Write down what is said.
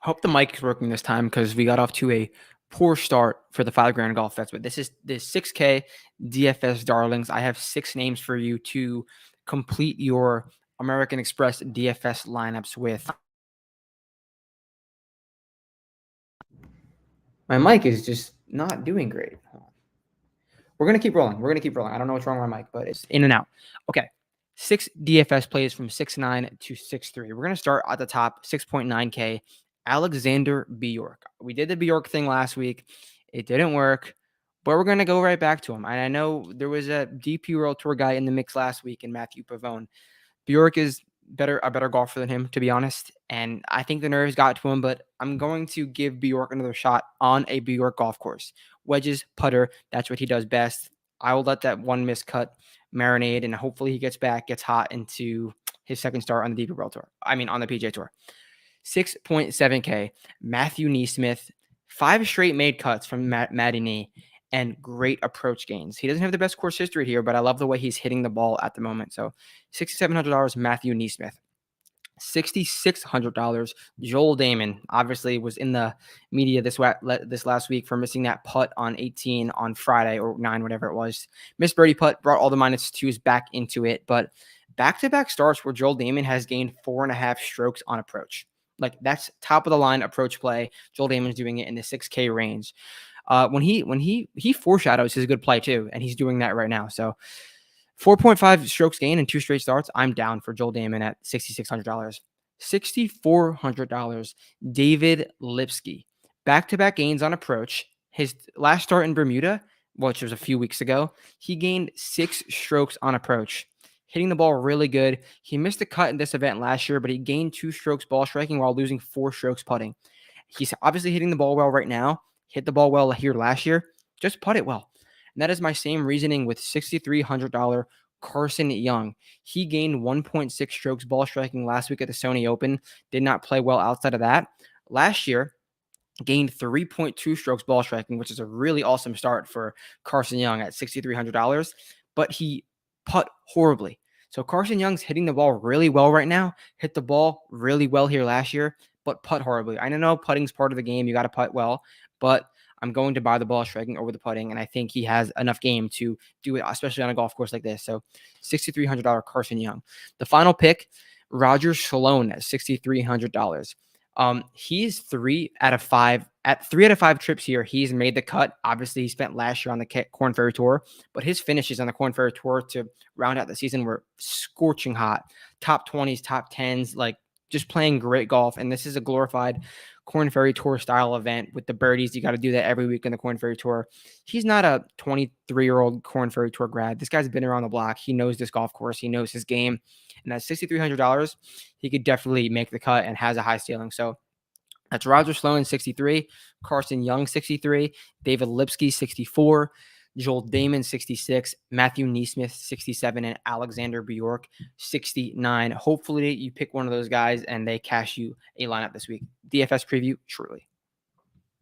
Hope the mic is working this time because we got off to a poor start for the $5,000 golf bets. But this is the 6K DFS darlings. I have 6 names for you to complete your American Express DFS lineups with. My mic is just not doing great. We're going to keep rolling. I don't know what's wrong with my mic, but it's in and out. Okay. 6 DFS plays from 6.9 to 6.3. We're going to start at the top, 6.9K. Alexander Bjork. We did the Bjork thing last week. It didn't work, but we're going to go right back to him. And I know there was a DP World Tour guy in the mix last week in Matthew Pavone. Bjork is a better golfer than him, to be honest. And I think the nerves got to him, but I'm going to give Bjork another shot on a Bjork golf course. Wedges, putter, that's what he does best. I will let that one miscut marinate, and hopefully he gets hot into his second start on the DP World Tour. On the PGA Tour. 6.7K, Matthew NeSmith, 5 straight made cuts from Matty Nee, and great approach gains. He doesn't have the best course history here, but I love the way he's hitting the ball at the moment. So $6,700, Matthew NeSmith. $6,600, Joel Damon. Obviously was in the media this last week for missing that putt on 18 on Friday or 9, whatever it was. Missed birdie putt, brought all the -2s back into it, but back-to-back starts where Joel Damon has gained 4.5 strokes on approach. Like, that's top of the line approach play. Joel Damon's doing it in the 6K range. When he foreshadows his good play too, and he's doing that right now. So 4.5 strokes gain in 2 straight starts. I'm down for Joel Damon at $6,600. $6,400, David Lipsky. Back-to-back gains on approach. His last start in Bermuda, which was a few weeks ago, he gained 6 strokes on approach. Hitting the ball really good. He missed a cut in this event last year, but he gained 2 strokes ball striking while losing 4 strokes putting. He's obviously hitting the ball well right now. Hit the ball well here last year. Just putt it well. And that is my same reasoning with $6,300 Carson Young. He gained 1.6 strokes ball striking last week at the Sony Open. Did not play well outside of that. Last year, gained 3.2 strokes ball striking, which is a really awesome start for Carson Young at $6,300. But he putt horribly. So Carson Young's hitting the ball really well right now. Hit the ball really well here last year, but putt horribly. I know putting's part of the game. You got to putt well, but I'm going to buy the ball striking over the putting, and I think he has enough game to do it, especially on a golf course like this. So $6,300 Carson Young. The final pick, Roger Sloan at $6,300. He's 3 out of 5. At 3 out of 5 trips here, he's made the cut. Obviously, he spent last year on the Korn Ferry Tour, but his finishes on the Korn Ferry Tour to round out the season were scorching hot. Top 20s, top 10s, like just playing great golf. And this is a glorified Korn Ferry Tour style event with the birdies. You got to do that every week in the Korn Ferry Tour. He's not a 23-year-old Korn Ferry Tour grad. This guy's been around the block. He knows this golf course. He knows his game. And at $6,300, he could definitely make the cut and has a high ceiling. So that's Roger Sloan, 63, Carson Young, 63, David Lipsky, 64, Joel Damon, 66, Matthew NeSmith, 67, and Alexander Bjork, 69. Hopefully you pick one of those guys and they cash you a lineup this week. DFS preview shortly.